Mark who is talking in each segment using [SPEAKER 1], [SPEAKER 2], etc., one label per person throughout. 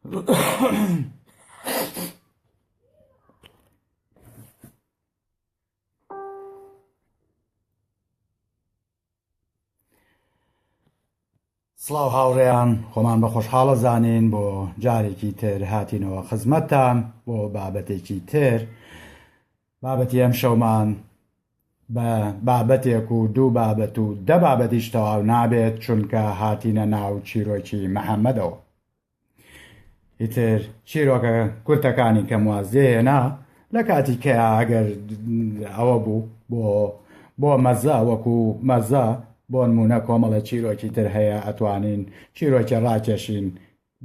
[SPEAKER 1] سڵاو هاوڕێیان، خۆمان بە خۆشحاڵە زانین بۆ جارێکی تر هاتینەوە خزمەتتان بۆ بابەتێکی تر. بابەتی ئەم شەومان بە بابەتێک و دوو بابەت و دە بابەتیش تەواو نابێت، چونکە هاتینە ناو چیرۆکی مەحەممەدەوە. ئیتر چیرۆکە کورتەکانی کە موازێنا لە کاتی کە ئەگەر ئەوە بوو بۆ مەزە وەکو مەزە بۆ نمونە کۆمەڵە چیرۆکی تر هەیە، ئەتوانین چیرۆکی ڕاکێشین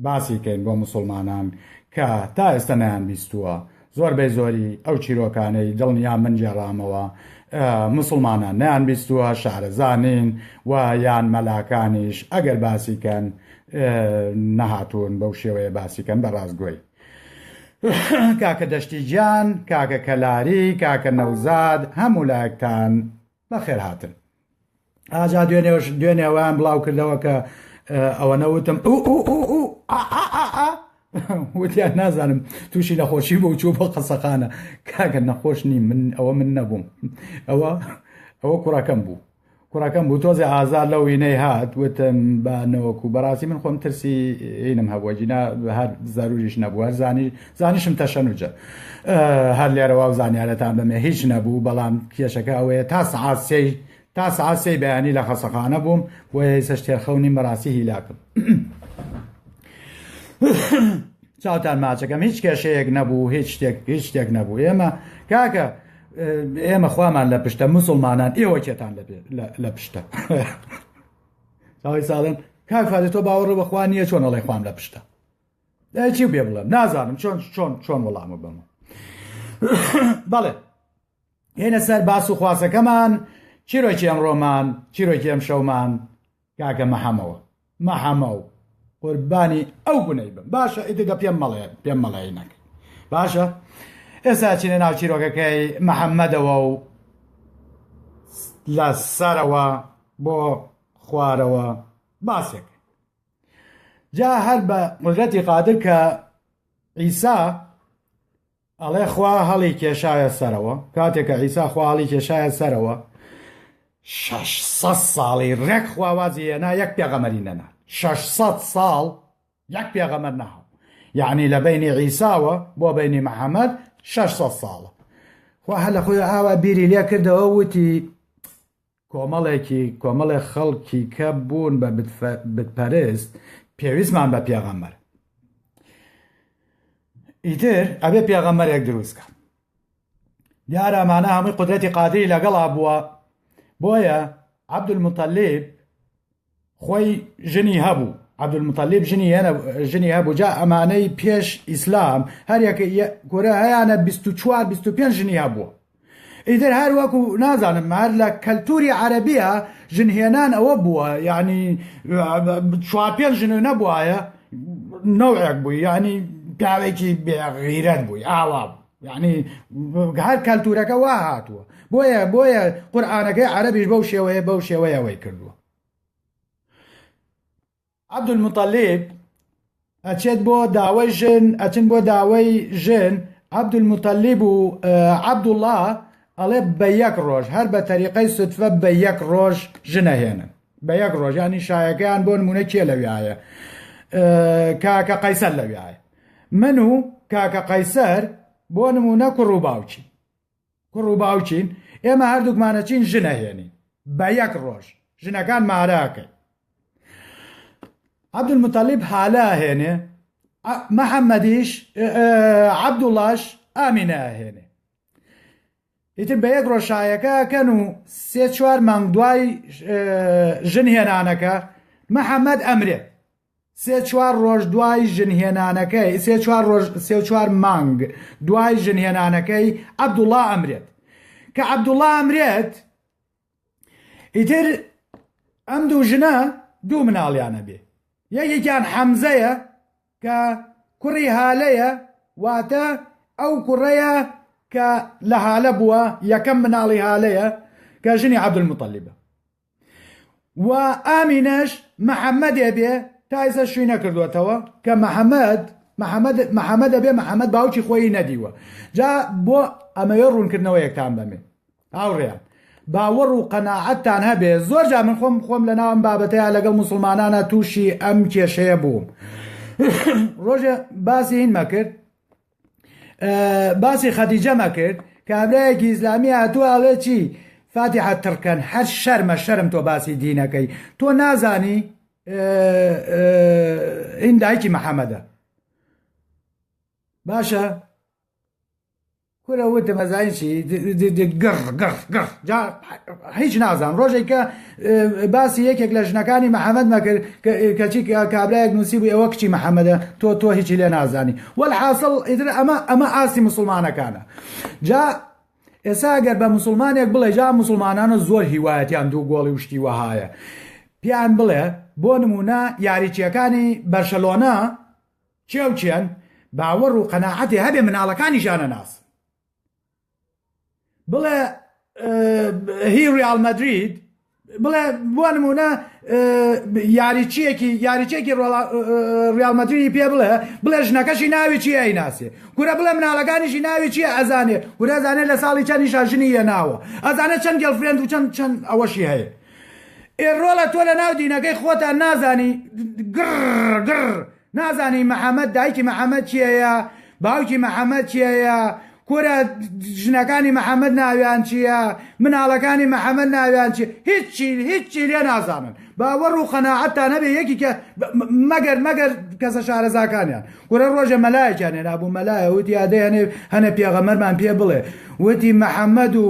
[SPEAKER 1] باسی کەین بۆ مسلمانان کە تا ئێستا نەیان بیستووە. زۆربەی زۆری ئەو چیرۆکانەی دڵنیا من جێڕامەوە مسلمانان نەیان بیستووە، شارەزانین و یان مەلاکانیش ئەگەر باسیکەن نەهاتوون بەو شێوەیە باسیکەن بە ڕاستگۆی. کاکە دەشتی گیان، کاکە کەلاری، کاکە نەوزاد، هەموو لایەکتان بەخێر هاتن. ئاجا دوێنێوەیان بڵاو کردەوە کە ئەوە نەوتم وتیان نازانم تووشی نەخۆشی بۆ چوو بۆ قەسەخانە. کاکە نەخۆشنی ئەوە من نەبووم، ئەوە کوڕەکەم بوو. تۆزێ ئازار لەو وینەی هات وتم بانەوەکو بەڕاستی من خۆم ترسی عینم هەبووە، جینا هەر زەروریش نەبووە، زانیشم تەشەنوجە هەر لێرەوە و زانیارەتان بەمێ هیچ نەبوو. بەڵام کێشەکە ئەوەیە تا سعات سێی بەیانی لە خەسەخانە بووم بۆ ئێستا تێرخەونی بەڕاستی هیلاکم. چاوتان ماچەکەم هیچ کێشەیەک نەبوو، هیچ شتێک نەبوو. کاکە ئێمە خوامان لە پشتە، مسلمانان ئێوە کێتان لە پشتە. چاوی ساڵن کاک فادی تۆ باوەڕ بەخوا نییە، چۆن ئەڵێ خوام لە پشتە؟ چی بێ بڵێم نازانم چۆن وەڵامە بەمە. بەڵێ هێنە سەر باس و خواسەکەمان. چیرۆکی ئەمڕۆمان، چیرۆکی ئەم شەومان کاکە مەحەمە و قوربانی ئەو گونەی بم. باشە ئیدگە پێم مەڵێ نەکە. باشە ئێستا چینە ناو چیرۆکەکەی مەحەممەدەوە و لە سەرەوە بۆ خوارەوە باسێک. جا هەر بە قودرەتی قادر کە عیسا ئەڵێ خوا هەڵی کێشایە سەرەوە، کاتێککە عیسا خوا هەڵی کێشایە سەرەوە 600 ساڵی ڕێک خواوازی هێنا یەک پێغەمەری نەنا. 600 ساڵ یەک پێغەمەر نەهاو، یعنی لە بینی عیساوە بۆ بینی مەحەممەد 600 ساڵە. خوا هەر لە خۆی ئاوا بیری لێ کردەوە، وتی کۆمەڵێک خەڵکی کە بوون بە بتپەرست پێویستمان بە پێغەمەر، ئیتر ئەبێ پێغەمەرێک دروستکە. دیارە ئەمانە هەمووی قودرەتی قادری لەگەڵا بووە. بۆیە عەبدولموتەلیب خۆی ژنی هەبوو، عەبدولموتەلیب ژنی هەبوو. جا ئەمانەی پێش ئیسلام هەریەکە گۆرە هەیانە 24-25 ژنی هەبووە. ئیتر هەر وەکو نازانم هەر لە کەلتوری عەرەبیە ژنهێنان ئەوە بووە، یعنی 4-5 ژن نەبووایە نەوعێک بووی، یعنی پیاوێکی بێغیرەت بووی، ئاوا بوو، یعنی هەر کەلتورەکە وا هاتووە. بۆیە قورئانەکەی عەرەبیش بەو شێوەیەوەی کردووە. عەبدولموتەلیب ئەچن بۆ داوای ژن. عەبدولموتەلیب و عەبدوڵڵا ئەڵێ بە یەک ڕۆژ هەر بە تەریقەی سوتفە بە یەک ڕۆژ ژنەهێنن، بە یەک ڕۆژ. ینی شایەکەیان بۆ نمونە کێ لەویایە؟ کاکە قەیسەر لەویایە. من و کاکە قەیسەر بۆ نمونە کوڕ و باوچین، ئێمە هەردووکمانەچین ژنەهێنین بە یەک ڕۆژ، ژنەکان مارەکەین. عەبدولموتەلیب هالە هێنێ، مەحەممەدیش عەبدوڵڵاش ئامینە هێنێ. ئیتر بە یەک ڕۆژ شایەکەکەن و 3-4 مانگ دوای ژن هێنانەکە مەحەممەد ئەمرێت. 3-4 ڕۆژ دوای ژنهێنانەکەی، 3-4 مانگ دوای ژنهێنانەکەی عەبدوڵڵا ئەمرێت. کە عەبدوڵڵا ئەمرێت، ئیتر ئەم دوو ژنە دوو مناڵیانە بێ. یەکێکیان حەمزەیە کە کوڕی هالەیە، واتە ئەو کوڕەیە کە لە هالە بووە، یەکەم مناڵی هالەیە کە ژنی عەبدولموتەلیبە. و ئامینەش مەحەممەدێ بێ، تا ئێستا شووی نەکردوێتەوە کە محەممەد دەبێ محەممەد باوکی خۆی نەدیوە جا بۆ ئەمەوێ ڕوونکردنەوەیەکتان بەمێ هاوڕێیان باوەڕ و قەناعەتتان هەبێ زۆر جا من خۆم لە ناوم بابەتەیە لەگەڵ مسلمانانە تووشی ئەم کێشەیە بووم ڕۆژێ باسی هین مەکرد باسی خەدیجە مەکرد کابرایەکی ئیسلامی هاتووە ئەڵێ چی فاتحە تڕکەن هەر شەرم تۆ باسی دینەکەی تۆ نازانی ئین دایکی محەممەدە باشە کورە وتە مەزانیی گڕ هیچ نازان ڕۆژێک کە باسی یەکێک لە ژنەکانی محەممەد مەکرد کەچی کابرایەک نووسی بوو ئەوە کچی محەممەدە تۆ هیچی لێ نازانی وەالحاصڵ ئیتر ئەمە ئاستی مسلمانەکانە جا ئێستا ئەگەر بە مسلمانێک بڵێ جا مسلمانانە زۆر هیوایەتیان دوو گۆڵی وشتی وەهایە پیان بڵێ بۆ نمونە یاریچیەکانی بەرشەلۆنە چێن باوەڕ و قەناعەتی هەبێ مناڵەکانی ژانە ناس بڵێ هی ریال مەدرید بڵێ بۆ نمونە یاریچیەکی ریال مەدریدی پێ بڵێ ژنەکەشی ناوی چیە ئەیناسێ کورە بڵێ مناڵەکانیشی ناوی چیە ئەزانێ کورە ئەزانێت لە ساڵی چەندی شاژنی هێناوە ئەزانێت چەند گەڵفرێند و چەند ئەوەشی هەیە ئێڕۆڵە تۆ لە ناو دینەکەی خۆتان نازانی گڕ نازانی محەممەد دایکی محەممەد چیەیە باوکی محەممەد چیەیە کورە ژنەکانی محەممەد ناویان چییە مناڵەکانی محەممەد ناویان چی هیچی لێ نازانن باوەڕ و قەناعەتتان هەبێ یەکی کە مەگەر کەسە شارەزاکانیان کورە ڕۆژە مەلایەکیان هێنا بوو مەلایە وتی ئادەی هەنە پێغەمەرمان پێ بڵێ وتی محەممەد و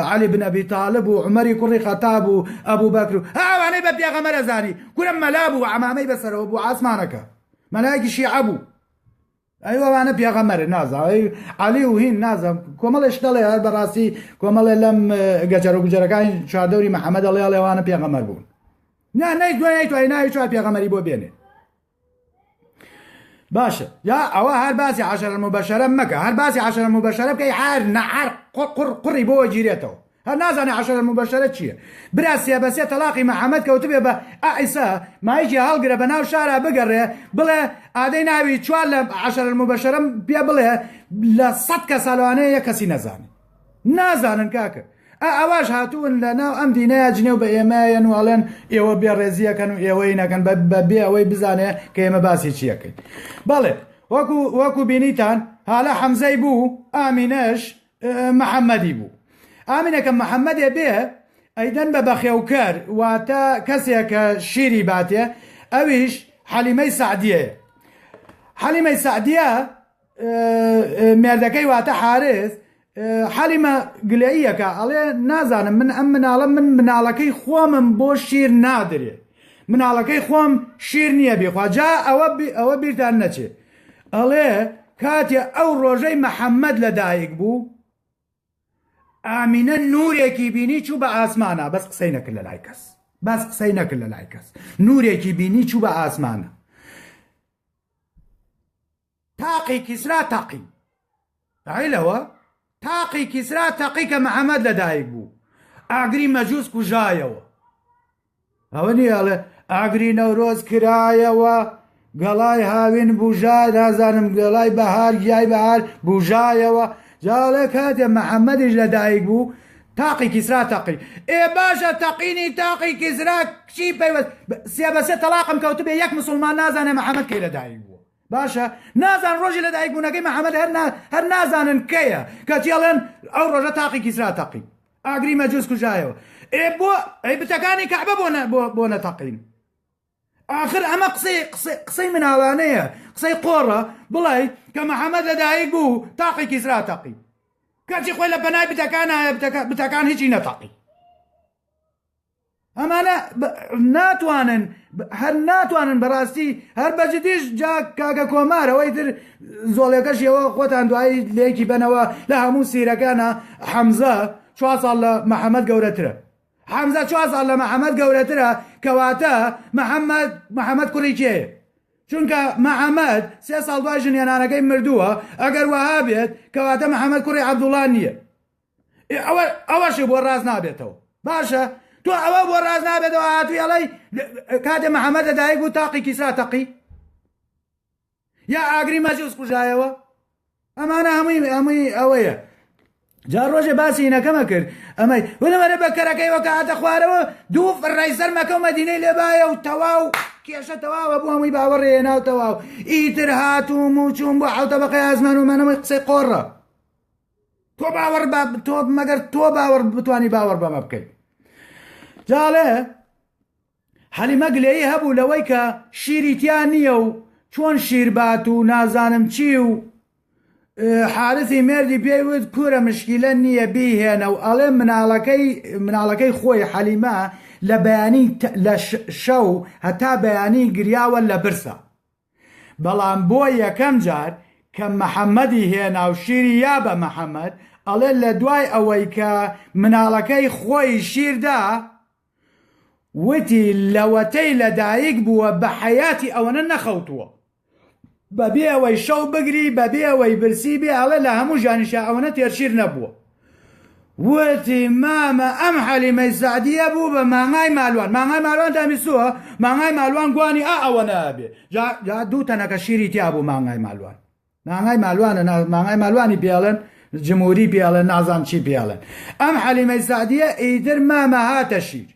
[SPEAKER 1] عەلی بن ئەبی تاڵب و عومەری کوڕی خەتاب و ئەبوو بەکر و هاوانەی بە پێغەمەر ئەزانی کورە مەلا بوو عەمامەی بەسەرەوە بوو ئاسمانەکە مەلایەکی شیعە بوو ئەیوانە پێغەمەرە نازانێ عەلی و هین نازانم کۆمەڵێش دەڵێ هەر بەڕاستی کۆمەڵێ لەم گەجەر و گوجەرەکانی چواردەوری محەممەد دەڵێ ئەڵێوانە پێغەمەر بوون نایتوانێت ناوی چوار پێغەمەری بۆ بێنێ باشە یا ئەوە هەر باسی عەشەرە مبەشەرە مەکە هەر باسی عەشەرە مبەشەرە بکەی هەر نەعەر قوڕی بۆ گیرێتەوە هەر نازانێ عەشەرە مبەشەرە چییە برا سێ تەلاقی محەممەد کەوتبێ بە ئایسا مایکی هەڵگرە بە ناو شارە بگەڕێ بڵێ ئادەی ناوی چوار لە عەشەرە مبەشەرەم پێ بڵێ لە 100 کەس ساڵوانەیە یەک کەسی نەزانێ نازانن کاکە ئەواش هاتوون لە ناو ئەم دینەیە جنێو بە ئێمەیەن وڵێن ئێوە بێڕێزیەکەن و ئێوەی نەکەن بە بێ ئەوەی بزانێ کە ئێمە باسی چیەکەین بەڵێ وەکو بینیتان حالا حەمزەی بوو ئامینەش محەممەدی بوو ئامینەکە محەممەدێ بێ ئەیدەن بە بەخێوکەر واتە کەسێک کە شیری باتێ ئەویش حەلیمەی سعدیەیە حەلیمەی سعدیە مێردەکەی واتە حارس حەلیمە گلەییەکە ئەڵێ نازانم من ئەم من مناڵەکەی خۆمم بۆ شیر نادرێ مناڵەکەی خۆم شیر نییە بێخوا جا ئەوە بیرتان نەچێ ئەڵێ کاتێ ئەو ڕۆژەی محەممەد لەدایک بوو ئامینە نورێکی بینی چوو بە ئاسمانە بەس قسەی نەکرد لە لای کەس نورێکی بینی چوو بە ئاسمانە تاقی کیسرا تاقی عیلەوە تاقی کیسرا تاقی کە محەممەد لەدایک بوو ئاگری مەجووس کوژایەوە ئەوە نیاڵێ ئاگری نەورۆز کرایەوە گەڵای هاوین بوژا نازانم گەڵای بەهار گیای بەهار بوژایەوە جاڵێ کاتێ محەممەدیش لەدایک بوو تاقی کیسرا تاقی باشە تاقینی تاقی کیسرا چی پەیوەست سێ تەلاقم کەوتبێ یەک مسلمان نازانێ محەممەد کەی لەدایک بووە باشە نازان ڕۆژی لەدایک بوونەکەی محەممەد هەر نازانن کەیە کەچیڵێن ئەو ڕۆژە تاقی کیسرا تاقی ئاگری مەجووس کوژایەوە بۆ بتەکانی کەعبە بۆ نەتەقین آخر ئەمە قسەی مناڵانەیە قسەی قۆڕە بڵێ کە محەممەد لەدایک بوو تاقی کیسرا تاقی کەچی خۆی لە بەنای بتەکانایە بتەکان هیچی نەتاقی ئەمانە ناتوانن بەڕاستی هەر بەجددیش جا کاکە کۆمارەوەی تر زۆڵێکەشیەوە خۆتان دوایی لێکی بنەوە لە هەموو سیرەکانە حەمزە 4 ساڵ لە محەممەد گەورەترە حەمزە 4 ساڵ لە محەممەد گەورەترە کەواتە محەممەد کوڕی کێیە چونکە محەممەد 3 ساڵ دوای ژنیانانەکەی مردووە ئەگەر وەها بێت کەواتە محەممەد کوڕی عەبدوڵڵا نییە ئەوەشی بۆ ڕاست نابێتەوە باشە تۆ ئەوە بۆ ڕاست نابێتەوە هاتووی ئەڵەی کاتێ محەممەد لەدایک بوو تاقی کیسرا تەقی یا ئاگری مەجووز کوژایەوە ئەمانە هەمووی ئەوەیە جا ڕۆژێ باسی هینەکەمە کرد ئەمەی وەرە بە کەرەکەی وەکە هاتە خوارەوە دوو فڕای سەر مەکە و مەدینەی لێبایە و تەواو کێشە تەواوە بوو هەمووی باوەڕێ هێناو تەواو ئیتر هاتووم و چوون بۆ حەوتە بەقەی ئازمان و مەنەوەی قسەی قۆڕە تۆ باوەڕ تۆ مەگەر تۆ باوەڕ بتوانی باوەڕ بەمە بکەیت جاڵێ حەلیمە گلەیی هەبوو لەوەی کە شیری تیان نییە و چۆن شیربات و نازانم چی و حارثی مێردی پێیوت کوورە مشکیلە نییە بیهێنە و ئەڵێ مناڵەکەی خۆی حەلیمە لە بەیانی لە شەو هەتا بەیانی گریاوە لە برسە بەڵام بۆ یەکەم جار کە محەممەدی هێنا و شیری یا بە محەممەد ئەڵێ لە دوای ئەوەی کە مناڵەکەی خۆی شیردا وتی لەوەتەی لەدایک بووە بە حەیاتی ئەوەنە نەخەوتووە بەبێ ئەوەی شەو بگری بەبێ ئەوەی برسی بێ ئەڵێ لە هەموو ژانیشە ئەوەنە تێرشیر نەبووە وتی مامە ئەم حەلیمەی سەعدیە بوو بە مانگای ماڵوان دامیسووە مانگای ماڵوان گوانی ئەوەنە بێ جا دوو تەنەکە شیری تیا بوو مانگای ماڵوانی پێڵێن جمهوری پێڵێن نازان چی پێڵێن ئەم حەلیمەی سەعدیە ئیتر مامە هاتە شیر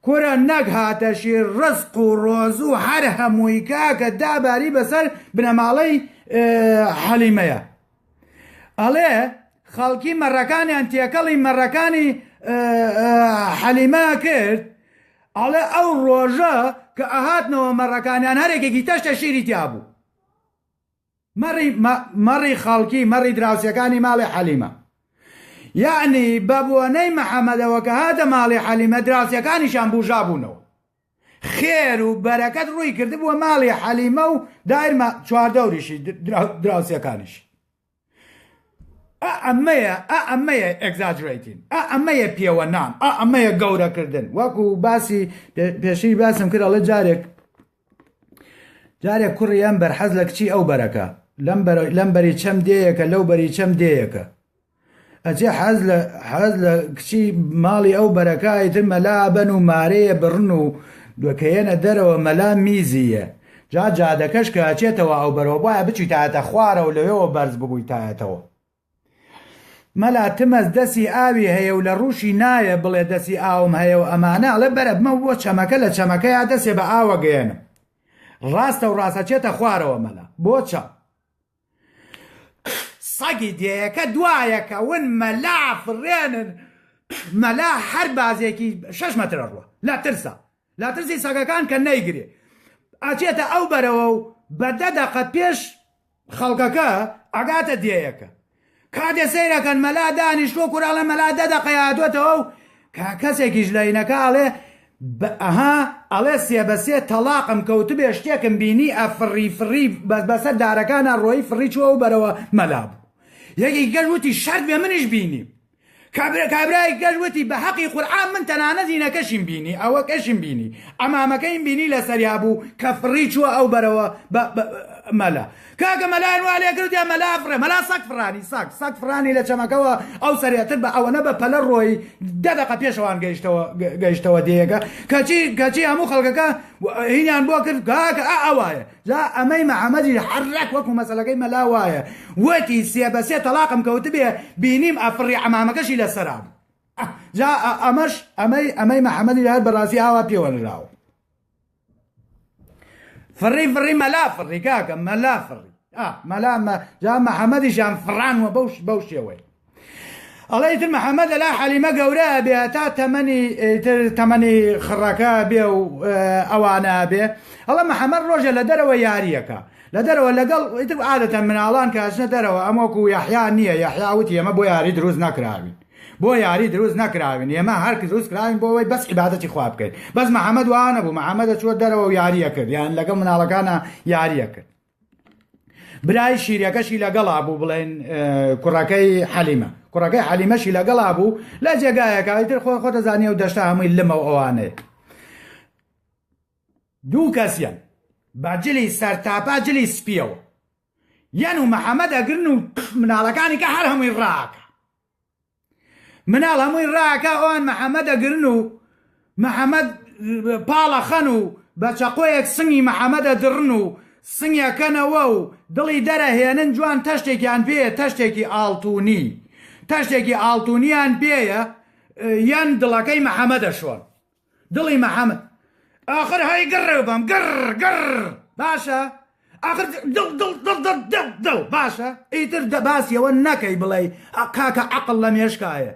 [SPEAKER 1] کورە نەک هاتە شیر ڕزق و ڕۆز و هەر هەمووی کاکە داباری بەسەر بنەماڵەی حەلیمەیە ئەڵێ خەڵکی مەڕەکانیان تێکەڵی مەڕەکانی حەلیمە کرد ئەڵێ ئەو ڕۆژە کە ئەهاتنەوە مەڕەکانیان هەرێکێکی تەشتە شیری تیا بوو مەڕی خەڵکی مەڕی دراوسەکانی ماڵی حەلیمە یعنی بەبوونەی محەممەدەوە کە هاتە ماڵی حەلیمە دراوسەکانیشان بوژا بوونەوە خێر و بەرەکەت ڕووی کردبووە ماڵی حەلیمە و دایر چواردەوریشی دراوسەکانیش ئەمەیە ئەگزاجرێتین ئەمەیە پێوە نام ئەمەیە گەورەکردن وەکو باسی پێشی باسم کرد ئەڵێ جارێک کوڕی ئەم بەرحەز لە کچی ئەو بەرەکە لەم بەری چەم دێیەکە لەو بەری چەم دێیەکە ئەجێ حەز لە کچی ماڵی ئەو بەرەکایتر مەلا بەن و مارەیە بڕن و دوکەیەنە دەرەوە مەلا میزیە جادەکەش کە ئەچێتەوە ئەو بەرەوە وایە بچی تایەتە خوارە و لەوێەوە بەرز ببووی تایەتەوە مەلا تمەز دەسی ئاوی هەیە و لە ڕووشی نایە بڵێ دەسی ئاوم هەیە و ئەمانە ئەڵێ بەرە بمە بۆ چەمەکە لە چەمەکەیا دەسێ بە ئاوە گەێنم ڕاستە و ڕاستەچێتە خوارەوە مەلا بۆچە سەگی دێیەکە دوایەکە ون مەلا فڕێنن مەلا هەر بازێکی 6 مەترە ڕوە لا ترسی سەگەکان کە نەیگرێ ئاچێتە ئەو بەرەوە و بە 10 دەقە پێش خەڵکەکە ئەگاتە دێیەکە کاتێ سەیرەکەن مەلا دانیشتۆ کوراڵە مەلا 10 دەقە یادوێتەوە و کەسێکیش لە عینەکە ئەڵێ ئەڵێ سێبەسێ تەلاقم کەوتبێ شتێکم بینی ئەفڕی بەسەر دارەکانە ڕۆی فڕی چوە و بەرەوە مەلا بوو یەکی گەژوتی شەرت بێ منیش بینی کابرای گەژوتی بە حەقی قورئان من تەنانەت هینەکەشیم بینی ئەوە کەشیم بینی ئەمامەکەیم بینی لە سەریا بوو کە فڕی چووە ئەو بەرەوە مەلا کاکە مەلایەن وا لێ کردیا مەلا فڕێ مەلا سەگ فڕانی سەگ فڕانی لە چەمەکەوە ئەو سەرێتر بە ئەوەنە بە پەلە ڕۆی 10 دەقە پێشەوان گەیشتەوە دێیەکە کەچی هەموو خەڵکەکە هینیان بۆ کرد کاکە ئەوایە جا ئەمەی محەممەدی حەرەک وەکو مەسەلەکەی مەلا وایە وەتی سێبەسێ تەلاقم کەوتبێ بینیم ئەفڕی ئەمامەکەشی لەسەرا جا ئەمەی محەممەدی هەر بەڕاستی ئاوا پێوەنراوە فڕی مەلا فڕی کاکە مەلا فڕی مەلا جا محەممەدیشان فڕانوە بەو شێوەی ئەڵێ تر محەممەد لەلا حەلیمە گەورە بێ تا تەمەنی خڕەکە بێ و ئەوانە بێ ئەڵە محەممەد ڕۆژە لە دەرەوە یاریەکە لە دەرەوە لەگەڵ ئیتر عادەتە مناڵان کەچنە دەرەوە ئەمەکو یەحیا نییە یەحیاوتی ئێمە بۆ یاری دروست نەکراوین ئێمە هەر دروست کراوین بۆەوەی بەس عیبادەتی خوا بکەین بەس محەممەد وانە بوو محەممەدە چوە دەرەوە و یاریە کرد یان لەگەڵ مناڵەکانە یاریە کرد برای شیرەکەشی لەگەڵا بوو بڵێن کوڕەکەی حەلیمەشی لەگەڵا بوو لە جێگایەکە ئیتر خۆ دەزانێ و دەشتا هەمووی لمە و ئەوانەیە دوو کەسیان بە جلی سەرتاپا جلی سپیەوە یان و محەممەد ئەگرن و مناڵەکانی کە هەر هەمووی ڕاکە مناڵ هەمووی ڕاکە ئەوان محەممەد ئەگرن و محەممەد پاڵە خەن و بە چەقۆیەک سنگی محەممەدە درن و سنگەکەنەوە و دڵی دەرەهێنن جوان تەشتێکیان پێیە تەشتێکی ئاڵتونی تەشتێکی ئاڵتونیان پێیە یان دڵەکەی محەممەدە شۆن دڵی محەممەد آخر هەی گڕ بم گڕ باشە آخر دڵ باشە ئیتر باسیەوە نەکەی بڵێ کاکە عەقڵ لە مێشکایە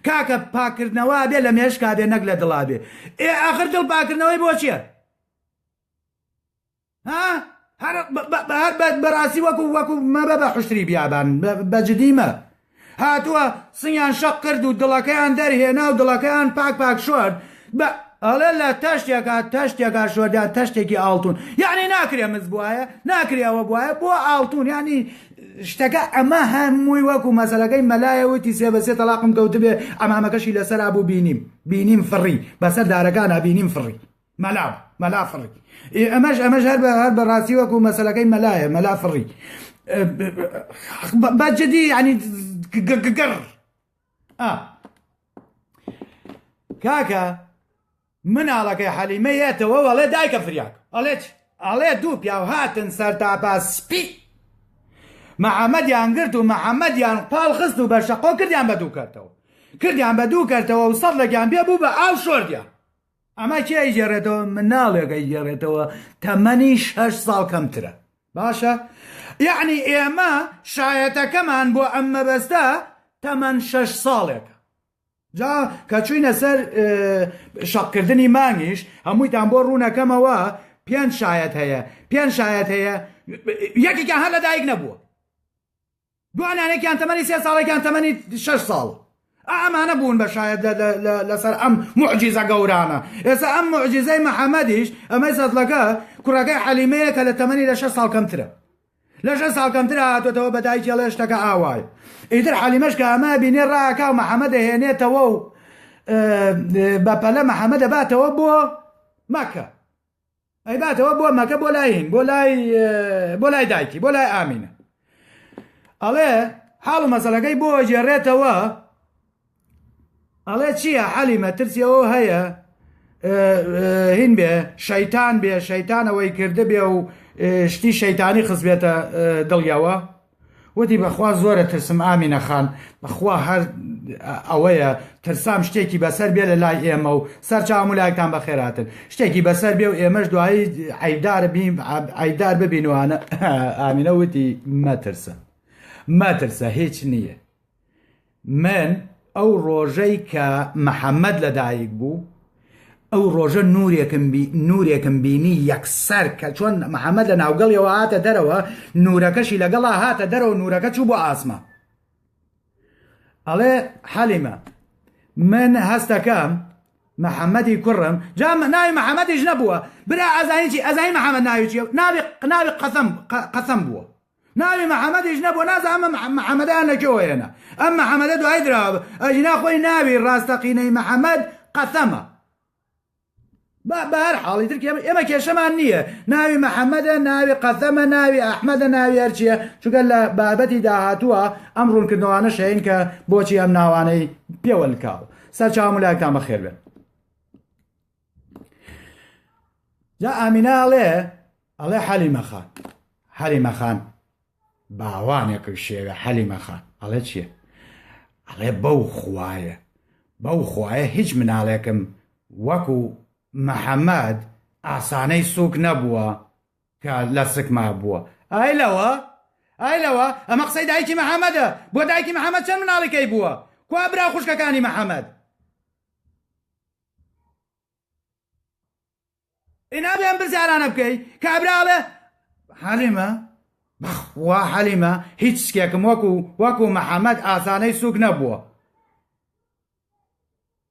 [SPEAKER 1] کاکە پاکردنەوە بێ لە مێشکا بێ نەک لە دڵا بێ آخر دڵ پاکردنەوەی بۆ چییە ها هەر بەڕاستی وەکو مەبە بە حوشتری بیابان بەجدیمە هاتووە سنگیان شەق کرد و دڵەکەیان دەرهێنا و دڵەکەیان پاک شۆرد ئەڵێ لە تەشتێکا شۆردیان تەشتێکی ئاڵتون یعنی ناکرێ مز بواە ناکرێەوە بواە بۆ ئاڵتون ینی شتەکە ئەمە هەمووی وەکو مەسەلەکەی مەلایەوەتی سێ بەسێ تەلاقم کەوت بێ ئەمامەکەشی لەسەر بوو بینیم فڕی بەسەر دارەکانە بینیم فڕی مەلا فڕی ئەمەش هەر بەڕاستی وەکو مەسەلەکەی مەلایە مەلا فڕی بەجددی ینی گەر کاکە مناڵەکەی حەلیمەیەتەوە وەڵێ دایکە فریاک ئەڵێ دوو پیاو هاتن سەر تاپا سپی محەممەدیان گرت و محەممەدیان پاڵ خست و بە شەقۆ کردیان بە دوو کردەوە و سەد لەگیان پێ بوو بە ئاو شۆردیان ئەمە کێ ئەیگێڕێتەوە مناڵێکە ئەیگێڕێتەوە تەمەنی 6 ساڵ کەمترە باشە یعنی ئێمە شایەتەکەمان بۆ ئەم مەبەستە تەمەن 6 ساڵێکە جا کە چوینە سەر شەقکردنی مانگیش هەموویتان بۆ ڕوونەکەمەوە 5 شایەت هەیە یەکێکیان هەر لەدایک نەبووە دوانیانێکیان تەمەنی 3 ساڵێکیان تەمەنی 6 ساڵ ئەمانە بوون بە شایەت لەسەر ئەم موعجیزە گەورانە ئێستا ئەم موعجیزەی محەممەدیش ئەمەی سەدلەکە کوڕەکەی حەلیمەیە کە لە تەمەنی لە 6 ساڵ کەمترە لە 6 ساڵ کەمترە هاتوێتەوە بە دایکی ئەڵێ شتەکە ئاوایە ئیتر حەلیمەش کە ئەمە بینێ ڕاکا و محەممەدە هێنێتەوە و بەپەلە محەممەدە باتەوە بۆ مەکە ئەی باتەوە بۆ مەکە بۆ لای هین بۆ لای دایکی بۆ لای ئامینە ئەڵێ حاڵ و مەسەلەکەی بۆ جێڕێتەوە ئەڵێ چییە حەلیمە ترسیەوە هەیە هین بێ شەیتان بێ شەیتانەوەی کرده بێ و شتی شەیتانی خزبێتە دڵیەوە وتی بەخوا زۆرە ترسم ئامینە خان بەخوا هەر ئەوەیە ترسام شتێکی بەسەر بێ لە لای ئێمە و سەرچاوم و لایەکتان بەخێراتن شتێکی بەسەر بێ و ئێمەش دوایی عەیدار ببینوانە ئامینە وتی مەترسە هیچ نییە من ئەو ڕۆژەی کە محەممەد لەدایک بوو ئەو ڕۆژە نورێکم بینی یەکسەر کە چۆن محەممەد لە ناوگەڵیەوە هاتە دەرەوە نورەکەشی لەگەڵا هاتە دەرەوە نورەکە چوو بۆ ئاسما ئەڵێ حەلیمە من هەستەکەم محەممەدی کوڕم جا ناوی محەممەدیش نەبووە برا ئەزانی چی ئەزانی محەممەد ناوی چیە ناوی قەسەم بووە ناوی محەممەدیش نەبووە نازانمە محەممەدیان لەکێوە هێنا ئەم محەممەدە دوای دراوە ئەژینا خۆی ناوی ڕاستەقینەی محەممەد قەسەمە بە هەر حاڵی تر ئێمە کێشەمان نییە ناوی محەممەدە ناوی قەسەمە ناوی ئەحمەدە ناوی هەرچیە چونکە لە بابەتی داهاتووە ئەم ڕوونکردنەوانە شەین کە بۆچی ئەم ناوانەی پێوە لکاوە سەرچاوم و لایەکتان بەخێر بێن جا ئامینە ئەڵێ حەلیمە خان باوانێک شێوە حەلیمە خان ئەڵێ چییە ئەڵێ بەو خوایە هیچ مناڵێکم وەکو محەممەد ئاسانەی سووک نەبووە کە لە سکما بووە ئایلەوە ئەمە قسەی دایکی محەممەدە بۆ دایکی محەممەد چەند مناڵێکەی بووە کوا برا خوشکەکانی محەممەد ئینا بێن برزارانە بکەی کابراڵێ حەلیمە بەخوا حەلیمە هیچ شتێکم وەکو محەممەد ئاسانەی سووک نەبووە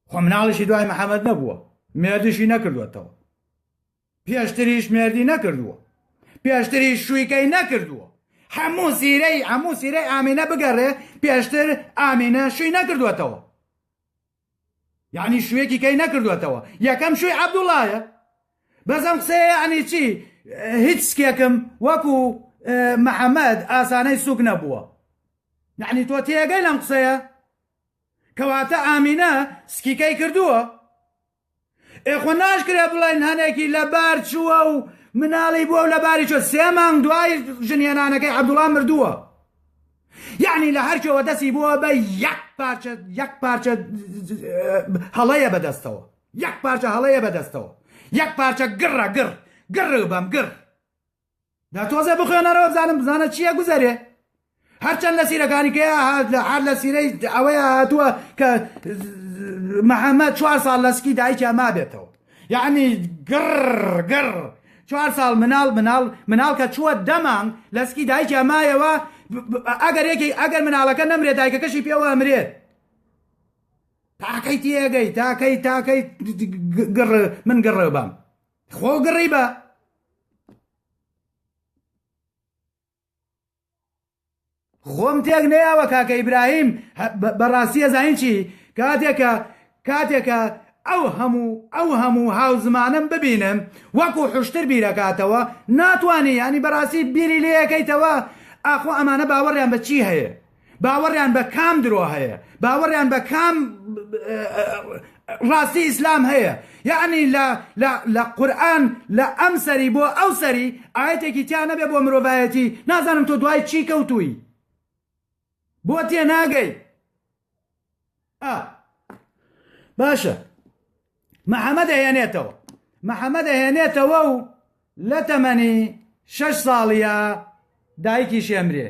[SPEAKER 1] خۆ مناڵیشی دوای محەممەد نەبووە مێردیشی نەکردوێتەوە پێشتریش مێردی نەکردووە پێشتری شوویکەی نەکردووە هەموو سیرەی ئامینە بگەڕێ پێشتر ئامینە شووی نەکردوێتەوە یعنی شوویەکی کەی نەکردوێتەوە یەکەم شووی عەبدوڵایە بەزەم قسەیە یعنی چی هیچ سکێکم وەکو محەممەد ئاسانەی سووک نەبووە یعنی تۆ تێگەی لەم قسەیە کەواتە ئامینە سکیکەی کردووە ئێخۆ ناشکرێ بڵێن هەنێکی لەبار چووە و مناڵی بووە و لەباری چۆ 3 مانگ دوای ژنێنانەکەی عەبدوڵڵا مردووە. یعنی لە هەرکێوە دەستی بووە بە یەک پارچە هەڵەیە بەدەستەوە، یەک پارچە هەڵەیە بەدەستەوە، یەک پارچە گڕ بەم گڕ دا تۆزە بخوێنەرەوە بزانە چییە گوزەرێ. هەرچەند لە سیرەکانی کەیە هەر لە سیرەی ئەوەیە هاتووە کە محەممەد 4 ساڵ لەسکی دایکیا ما بێتەوە، یعنی گڕ 4 ساڵ مناڵ کە چووە 10 مانگ لەسکی دایکیا مایەوە، ئەگەر مناڵەکە نەمرێت دایکەکەشی پێوە ئەمرێت. تاکەی تێگەی تاکەی من گڕ بەم خۆ گڕی بە خۆم تێک نەیاوە کاکە ئیبراهیم بەڕاستی ئەزانین چی کاتێکە ئەو هەموو هاو زمانم ببینم وەکو حوشتر بیرەکاتەوە ناتوانانی ینی بەڕاستی بیری لێەکەیتەوە ئاخۆ ئەمانە باوەڕیان بە چی هەیە، باوەڕیان بە کام درۆ هەیە، باوەڕیان بە کام ڕاستی ئیسلام هەیە. یعنی لە قورئان لە ئەم سەری بۆ ئەو سەری ئاەتێکی تیا نەبێ بۆ مرۆڤایەتی نازانم تۆ دوای چی کەوتووی بۆ تێ ناگەی. باشە محەممەد ئەهێنێتەوە و لە تەمەنی 6 ساڵیە دایکی شێمرێ،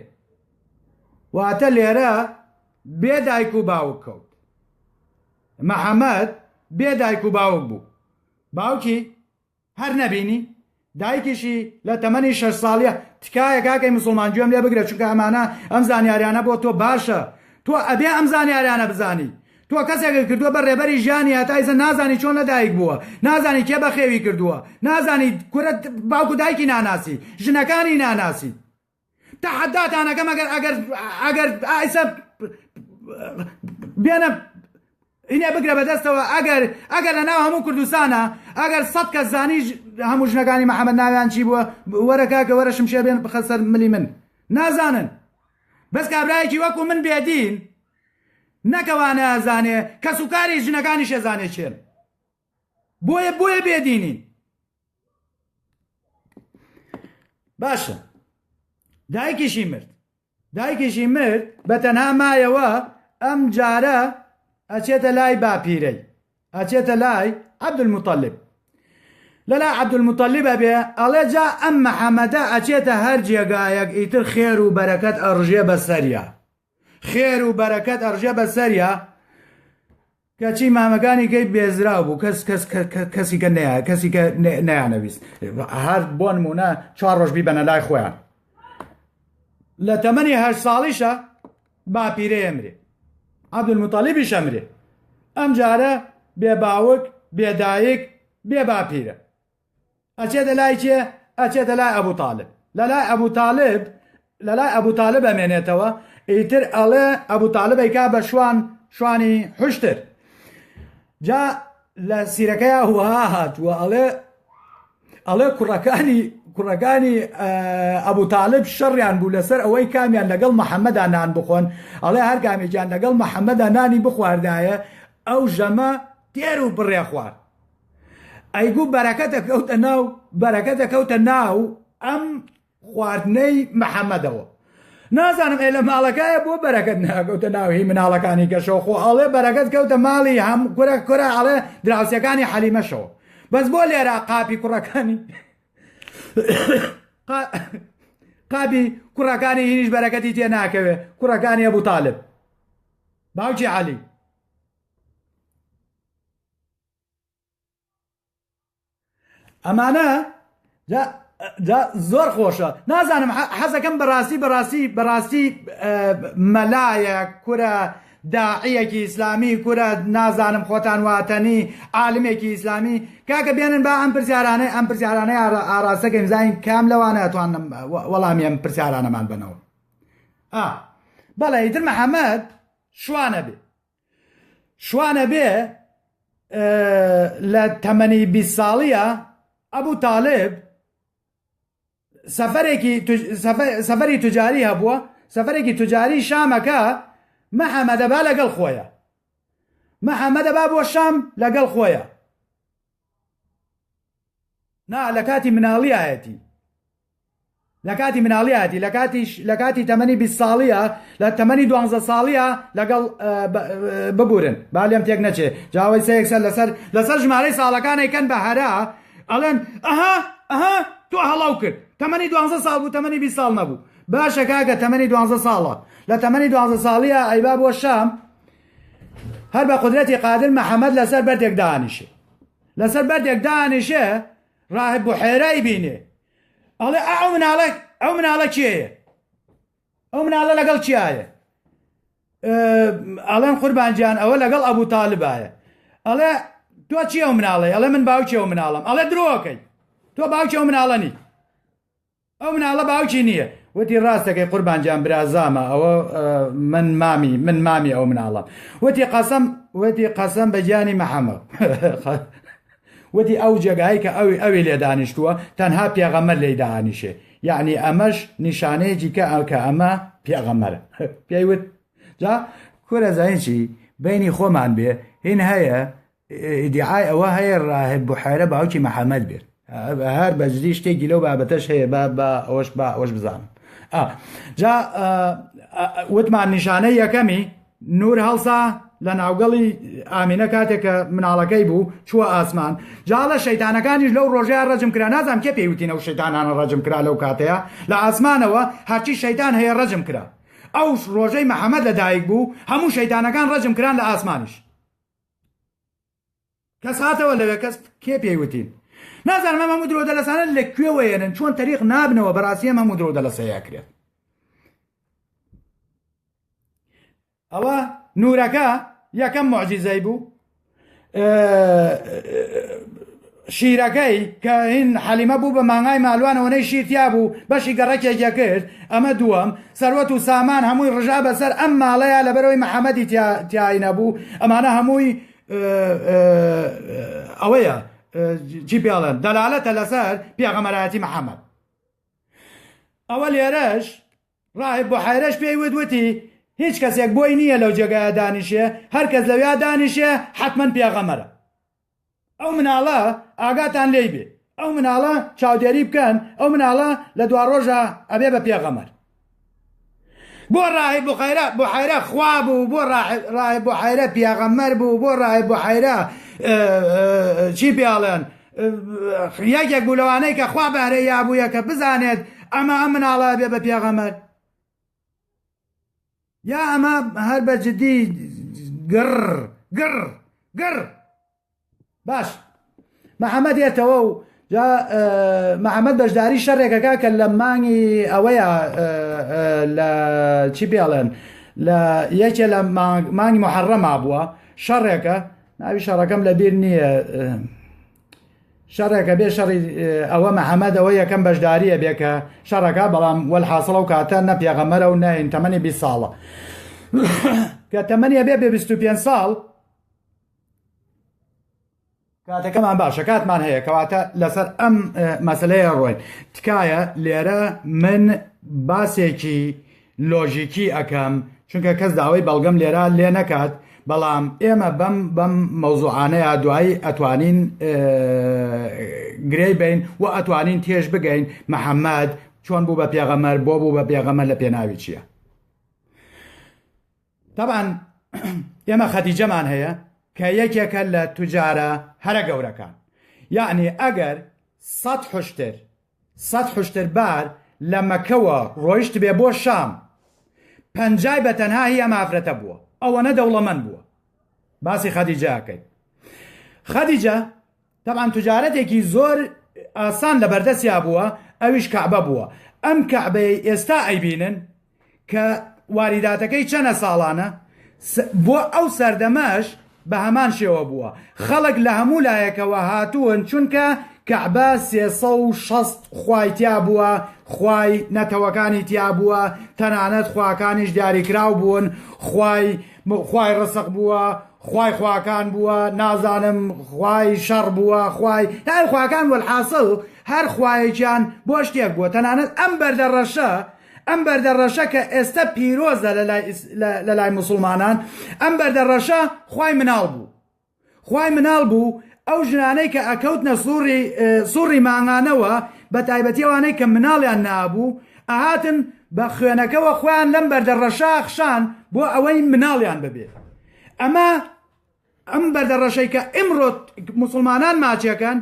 [SPEAKER 1] واتە لێرە بێ دایک و باوک کەوت. محەممەد بێ دایک و باوک بوو، باوکی هەر نەبینی، دایکیشی لە تەمەنی 6 ساڵیە. تکایە کاکەی مسلمان گوێم لێ بگرێت چونکە ئەمانە ئەم زانیاریانە بۆ تۆ باشە، تۆ ئەبێ ئەم زانیاریانە بزانی. تۆ کەسێک کردووە بە ڕێبەری ژیانی هەتایزە نازانی چۆن لە دایک بووە، نازانی کێ بەخێوی کردووە، نازانی کورە باوکو دایکی ناناسی، ژنەکانی ناناسی. تەحەداتانەکەم ئەگەر ئایسە بێنە اینێ بگرە بەدەستەوە ئەگەر لە ناو هەموو کوردستانە ئەگەر 100 کەس زانی هەموو ژنەکانی محەممەد ناویان چی بووە، وەرە کاکە وەرە شمشێ بێن بخەسەر ملی من نازانن. بەس کابرایەکی وەکو من بێدین نەکەوانە ئەزانێ کە سوکاری ژنەکانی شێزانێ چێن، بۆیە بێدینین. باشە دایکیشی مرد بە تەنها مایەوە ئەم جارە ئەچێتە لای باپیرەی، ئەچێتە لای عەبدولموتەڵیب. لەلای عەبدولموتەڵیب ئەبێ ئەڵێ جا ئەم محەممەدە ئەچێتە هەر جێگایەک ئیتر خێر و بەرەکەت ئەڕژێ بەسەریا، خێر و بەرەکەت ئەڕژێ بەسەریا. کەچی مامەکانی کەی بێزراو بوو، کەسی کە نەیانەویست، هەر بۆ نمونە 4 ڕۆژ بیبەنە لای خۆیان. لە تەمەنی 8 ساڵیشە باپیرەی ئەمرێ، عەبدولموتەڵیبیش ئەمرێ. ئەم جارە بێ باوک بێ دایک بێ باپیرە ئەچێتە لای چێ؟ ئەچێتە لای ئەبوتاڵب. لەلای ئەبوتاڵب ئەمێنێتەوە، ئیتر ئەڵێ ئەبوتاڵب ئەیکا بە شوانی حوشتر. جا لە سیرەکەیە هوها هاتووە ئەڵێ کوڕەکانی ئەبوتاڵب شەڕیان بوو لەسەر ئەوەی کامیان لەگەڵ محەممەدا نان بخۆن. ئەڵێ هەر کامێکیان لەگەڵ محەممەدا نانی بخواردایە ئەو ژەمە تێر و بڕێ خوارد. ئەیگوو بەرەکەتە کەوتە ناو ئەم خواردنەی محەممەدەوە. نازانم لە ماڵەکەیە بۆ بەرەکەت ناکەوتە ناوهی مناڵەکانی کەشەوە، خۆ ئەڵێ بەرەکەت کەوتە ماڵی هەم کورە ئەڵێ دراوسەکانی حەلیمەشەوە. بەس بۆ لێرە قاپی کوڕەکانی قاپی کوڕەکانی هینیش بەرەکەتی تێ ناکەوێ، کوڕەکانی ئەبوتاڵب باوکی عەلی. ئەمانە زۆر خۆشە. نازانم حەزەکەم بەڕاستی مەلایە کورە داعیەکی ئیسلامی، کورە نازانم خۆتان واتەنی عالمێکی ئیسلامی کاکە بێنن با ئەم پرسیارانەی ئاراستەکەین زانین کام لەوانە ئەتوانم وەڵامی ئەم پرسیارانەمان بنەوە. بەڵێ ئیتر محەممەد شوانە بێ لە تەمەنی 20 ساڵیە ئەبوتاڵب سەفەری توجاری هەبووە، سەفەرێکی توجاری شامەکە. محەممەدە با لەگەڵ خۆیە، محەممەدە با بۆ شام لەگەڵ خۆیە. نا لە کاتی مناڵیایەتی لە کاتی تەمەنی 20 ساڵیە لە تەمەنی 12 ساڵیە لەگەڵ ببورن با لێم تێک نەچێ جاوای سەیەکسەر لەسەر ژمارەی ساڵەکانی کەن بە هەرا ئەڵێن ئەها تۆ هەڵاو کرد تەمەنی 12 ساڵ بوو تەمەنی 20 ساڵ نەبوو باشە کاکە تەمەنی 12 ساڵە لە تەمەنی 12 ساڵیە ئەیبا بۆ شام هەر بە قودرەتی قادر محەممەد لەسەر بەردێک دانیشێ لەسەر بەردێک دانیشێ ڕاهب بوحێرای بینێ ئەڵێ ئەو مناڵە کێیە ئەو مناڵە لەگەڵ چیایە ئەڵێن قوربانجیان ئەوە لەگەڵ ئەبوو تاالبایە ئەڵێ تۆ چی ئەو مناڵی ئەڵێ من باوکی ئەو مناڵم ئەڵێ درۆکەی تۆ باوکی ئەو مناڵەنی ئەو مناڵە باوکی نییە وتی ڕاستەکەی قوربانجیان برازامە ئەوە من مامی ئەو مناڵم وتی قەسەم بە گیانی محەممەد وتی ئەو جێگایی کە ئەوی لێ دانیشتووە تەنها پێغەمبەر لێی داهانیشێ یعنی ئەمەش نیشانەیەکی کە ئەمە پێغەمبەرە پێی وت جا کورە زانیچی بینی خۆمان بێ هین هەیە ئیدعای ئەوە هەیە ڕاهب بوحێرە باوکی محەممەد بێت هەر بەجددی شتێکی لەو بابەتەش هەیە ئەوەش بزانم جا وتمان نیشانەی یەکەمی نور هەڵسا لە ناوگەڵی ئامینە کاتێککە مناڵەکەی بوو چووە ئاسمان جاڵە شەیتانەکانیش لەو ڕۆژەیە ڕەجم کرا نازانم کێ پێیوتینە و شەیتانانە ڕەجم کرا لەو کاتەیە لە ئاسمانەوە هەرچی شەیتان هەیە ڕەجم کرا ئەو ڕۆژەی محەممەد لەدایک بوو هەموو شەیتانەکان ڕەجم کران لە ئاسمانیش کەس هاتەوە لەوێ کەس کێ پێیوتین نازانم ئەم هەموو درۆ دەلەسانە لەکوێوەیەنن چۆن تەریق نابنەوە بەڕاستی ئەم هەموو درۆ دەلەسەیەکرێت ئەوە نورەکە یەکەم معجیزەی بوو شیرەکەی کە هین حەلیمە بوو بە مانگای ماڵوانەوەنەی شیرتیا بوو بەشی گەڕەکێکە کرد ئەمە دووەم سەروەت و سامان هەمووی ڕژا بەسەر ئەم ماڵەیە لەبەرەوەی محەممەدی تیای نەبوو ئەمانە هەمووی ئەوەیە چی پێڵێن دەلالەتە لەسەر پێغەمبەرایەتی محەممەد ئەوە لێرەش ڕاهب بوحێرەش پێی وتی هیچ کەسێک بۆی نییە لەو جێگایە دانیشێ هەر کەس لەوێ دانیشێ حتمما پێغەمبەرە ئەو مناڵە ئاگاتان لێی بێ ئەو مناڵە چاودێری بکەن ئەو مناڵە لە دوا ڕۆژە ئەبێ بە پێغەمبەر بۆ ڕاهب بوحێرە خوا بوو بۆ ڕاهب بوحێرە پێغەمبەر بوو بۆ ڕاهب بوحێرە چی پێڵێن یەکێک بوو لەوانەی کە خوا بەهرەی یابوویە کە بزانێت ئەمە ئەم مناڵە بێ بە پێغەمبەر یا ئەمە هەر بە جددی گڕ باش محەممەد هێتەوە و محەممەد بەشداری شەڕێکەکە کە لە مانگی ئەوەیە لە چی پێڵێن لە یەکێ لە مانگی محەڕەما بووە شەڕێکە ناوی شەڕەکەم لەبیر نییە شەڕێکە بێ شەڕی ئەوە محەممەد ئەوە یەکەم بەشداریە بێ کە شەڕەکە بەڵام وەلحاسڵە و کاتە نە پێغەمبەرە و نەین تەمەنی 20 ساڵە کە تەمەنیە بێ 25 ساڵ کاتەکەمان باشە کاتمان هەیە کەواتە لەسەر ئەم مەسلەیە ڕۆین تکایە لێرە من باسێکی لۆژیکی ئەەکەم چونکە کەس داوای بەڵگەم لێرە لێ نەکات بەڵام ئێمە بەم مەوزوعانەیە دوایی ئەتوانین گرێی بین و ئەتوانین تێش بگەین محەممەد چۆن بوو بە پێغەمبەر بۆ بوو بە پێغەمبەر لە پێناوی چییە طبعا ئێمە خەدیجەمان هەیە کە یەکێکە لە توجارە هەرە گەورەکان یعنی ئەگەر 100 حوشتر بار لە مەکەوە ڕۆیشت بێ بۆ شام 50 بە تەنها هی ئەم ئافرەتە بووە ئەوەنە دەوڵەمەند بووە باسی خەدیجەکەی خەدیجە طبعا توجارەتێکی زۆر ئاسان لە بەردەستیا بووە ئەویش کەعبە بووە ئەم کەعبەی ئێستا ئەیبینن کە واریداتەکەی چەنە ساڵانە بۆ ئەو سەردەمەش بە هەمان شێوە بووە خەڵک لە هەموو لایەکەوە هاتوون چونکە کەعبە 360 خوای تیا بووە خوای نەتەوەکانی تیا بووە تەنانەت خواکانیش دیاریکراو بوون خوای ڕسق بووە خوای خواکان بووە نازانم خوای شەڕ بووە خوای هەر خواکان وەلحاصڵ هەر خوایەکیان بۆ شتێک بووە تەنانەت ئەم بەردەڕەشە کە ئێستا پیرۆزە لە لای موسڵمانان ئەم بەردەڕەشە خوای مناڵ بوو ئەو ژنانەی کە ئەکەوتنە سوڕی ماڭانەوە بە تایبەتیەوانەی کە مناڵیان نابوو ئەهاتن بە خوێنەکەەوە خۆیان لەم بەردەڕەشا خشان بۆ ئەوەی مناڵیان ببێت. ئەمە ئەم بەردەڕەشەی کە ئمڕۆ موسڵمانان ماچەکەن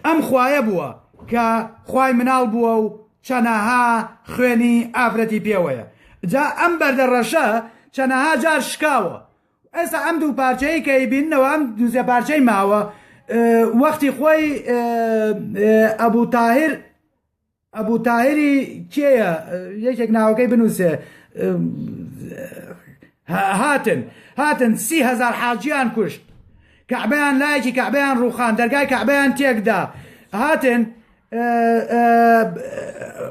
[SPEAKER 1] ئەم خوایە بووە کە خوای مناڵ بووە و چەنەها خوێنی ئافرەتی پێوەیە. جا ئەم بەردەڕەشە چەنەها جار شکاوە. ئێستا ئەم دوو پارچەی کە بیننەوە ئەم دووسێ پارچەی ماوە وەختی خۆی ئەبوو تاهری کێیە یەکێک ناوەکەی بنووسێ هاتن 30,000 حاجیان کوشت کەعبەیان لایەکی کەعبەیان ڕووخان دەرگای کەعبەیان تێکدا هاتن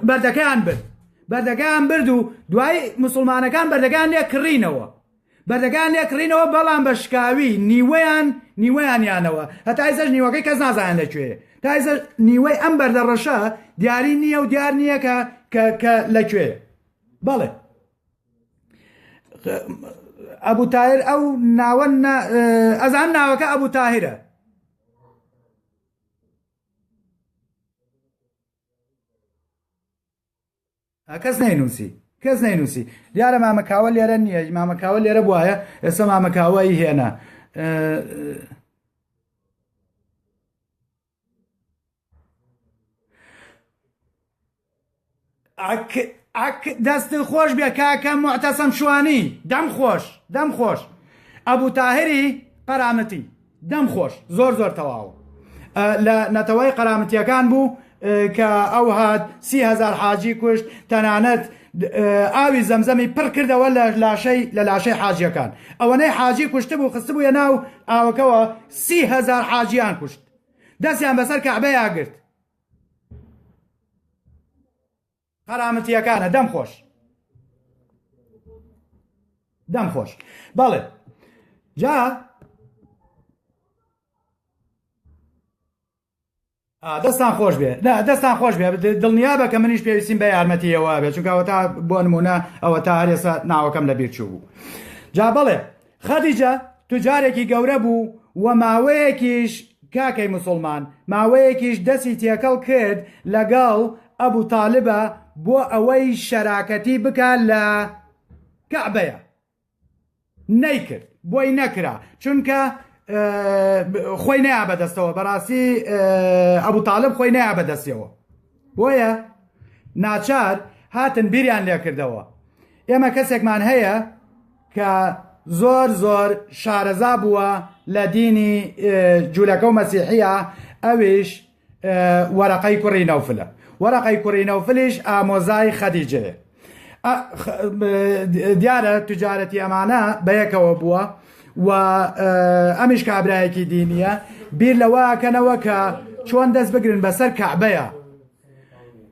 [SPEAKER 1] بەردەکەیان برد و دوای موسڵمانەکان بەردەکان لێکڕینەوە بەڵام بە شکاوی نیوەیانیانەوە هەتا ئێستا نیوەکەی کەس نازانێت لەکوێ تا ئێستا نیوەی ئەم بەردەڕەشە دیاری نییە و دیار نییە کە لەکوێ. بەڵێ ئەبوو تاهر ئەو ناوە ئەزان ناوەکە ئەبوو تاهرە. کەس نەینووسی دیارە مامەکاوە لێرە نییە مامەکاوە لێرە بواە ئێستا مامەکاوەی هێنا دەست خۆش بێ کاکە معتەسەم شوانی دەم خۆش ئەبوو تاهری قەرامەتی دەم خۆش زۆر تەواو لە نەتەوەی قەرامەتیەکان بوو کە ئەو هات 30,000 حاجی کوشت تەنانەت ئاوی زەمزەمی پڕ کردەوە لە لاشەی حاجیەکان ئەوەنەی حاجی کوشت بوو خست بووە ناو ئاوەکەوە 30,000 حاجیان کوشت دەستیان بەسەر کەعبەیە گرت. قەرامەتیەکانە دەم خۆش بەڵێ جا دەستان خۆش بێ دڵنیا بە کە منیش پێویستیم بە یارمەتیەوە بێت چونکە ئەوە تا بۆ نمونە ئەوە تا هەر ئێستا ناوەکەم لەبیر چوو بوو. جا بەڵێ خەدیجە توجارێکی گەورە بوو و ماوەیەکیش کاکەی موسڵمان ماوەیەکیش دەستی تێکەڵ کرد لەگەڵ ئەبوو تاالبە بۆ ئەوەی شەراکەتی بکات لە کەعبەیە نەیکرد بۆی نەکرا چونکە خۆی نەیا بەدەستەوە بەڕاستی ئەبوو تاالب خۆی نەیا بەدەستیەوە بۆیە ناچار هاتن بیریان لێ کردەوە. ئێمە کەسێکمان هەیە کە زۆر شارەزا بووە لە دینی جوولەکە و مەسیحیە ئەویش وەرەقەی کوڕی نەوفلە. وەرەقەی کوڕی نەوفلیش ئامۆزای خەدیجەیە. دیارە توجارەتی ئەمانە بەیەکەوە بووە و ئەمیش کابرایەکی دینیە بیر لەوەکەنەوە کە چۆن دەست بگرن بەسەر کەعبەیە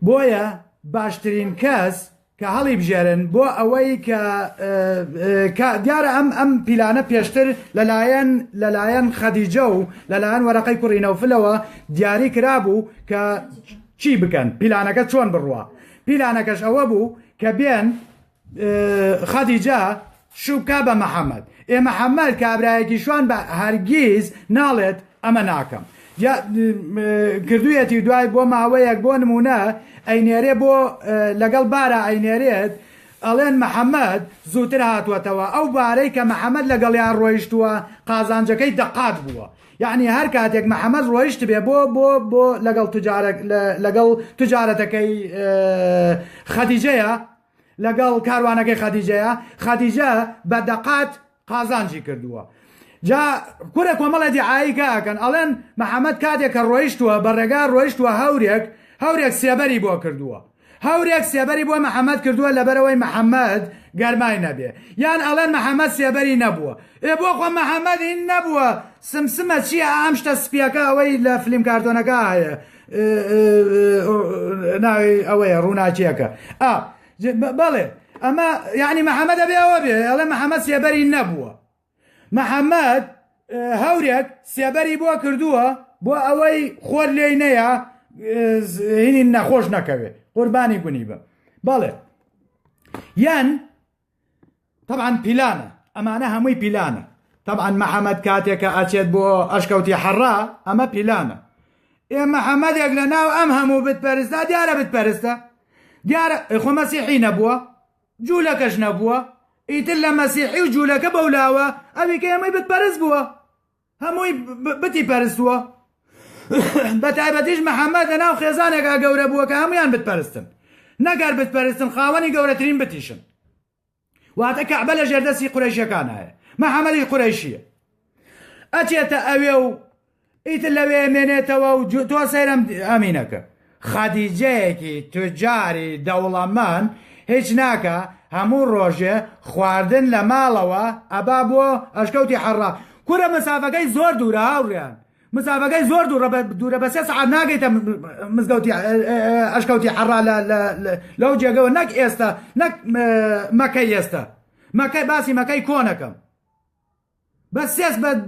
[SPEAKER 1] بۆیە باشترین کەس کە هەڵی بژێرن بۆ ئەوەی کە دیارە ئەم پیلانە پێشتر لەلایەن خەدیجە و لەلایەن وەرەقەی کوڕی نەوفلەوە دیاری کرابوو کە چی بکەن پیلانەکە چۆن بڕوە. پیلانەکەش ئەوە بوو کە بێن خەدیجە شوبکە بە محەممەد محەممەد کابرایەکی شوان بە هەرگیز ناڵێت ئەمە ناکەم کردوویەتی دوای بۆ ماوەیەک بۆ نمونە ئەینێرێ بۆ لەگەڵ بارە ئەینێرێت ئەڵێن محەممەد زووتر هاتووەتەوە ئەو بارەی کە محەممەد لەگەڵیان ڕۆیشتووە قازانجەکەی دەقات بووە یعنی هەر کاتێک محەممەد ڕۆیشت بێ بۆ لەگەڵ توجارەتەکەی خەدیجەیە لەگەڵ کاروانەکەی خەدیجە بە دەقات قازانجی کردووە. جا کورە کۆمەڵە دیعاییکەکەن ئەڵێن محەممەد کاتێک کە ڕۆیشتووە بە ڕێگا ڕۆیشتووە هەورێک سێبەری بۆ کردووە هەورێک سێبەری بۆ محەممەد کردووە لەبەرەوەی محەممەد گەرمای نەبێ یان ئەڵێن محەممەد سێبەری نەبووە بۆ خۆ محەممەد هین نەبووە سمسمە چییە ئەم شتە سپیەکە ئەوەی لە فلیم کارتۆنەکە هەیە ناوی ئەوەیە ڕووناچیەکە بەڵێ ئەمە یعنی محەممەدە بێەوە بێ ئەڵێ محەممەد سێبەری نەبووە محەممەد هەورێک سێبەری بۆ کردووە بۆ ئەوەی خۆر لێی نەیە هینی نەخۆش نەکەوێ قوربانی گونی بە بەڵێ یان طبعا پیلانە ئەمانە هەمووی پیلانە طبعا محەممەد کاتێکە ئەچێت بۆ ئەشکەوتی حەڕا ئەمە پیلانە محەممەدێک لە ناو ئەم هەموو بتپەرستە دیارە بتپەرستە دیارە خۆ مەسیحی نەبووە جوولەکەش نەبووە ئیتر لە مەسیحی و جوولەکە بەولاوە ئەوی کە ئەمەی بتپەرست بووە هەمووی بتی پەرستووە بە تایبەتیش محەممەد لە ناو خێزانێکا گەورە بووە کە هەمویان بتپەرستن نەگەر بتپەرستن خاوەنی گەورەترین بتیشن واتە کەعبە لە ژێردەستی قورەیشیەکانایە محەممەدی قورەیشیە ئەچێتە ئەوێ و ئیتر لەوێ مێنێتەوە و تۆ سەیرم ئەمینەکە خەدیجەیەکی توجاری دەوڵەمەند هیچ ناکە هەموو ڕۆژێ خواردن لە ماڵەوە ئەبا بۆ ئەشکەوتی حەڕا کورە مسافەکەی زۆر دوورە هاوڕێیان مسافەکەی زۆر دوورە بە 3 سەعات ناگەیتە مزگەوتی ئەشکەوتی حەڕا لەو جێگەوە نەک ئێستا نەک مەکەی ئێستا مەکەی باسی مەکەی کۆنەکەم بە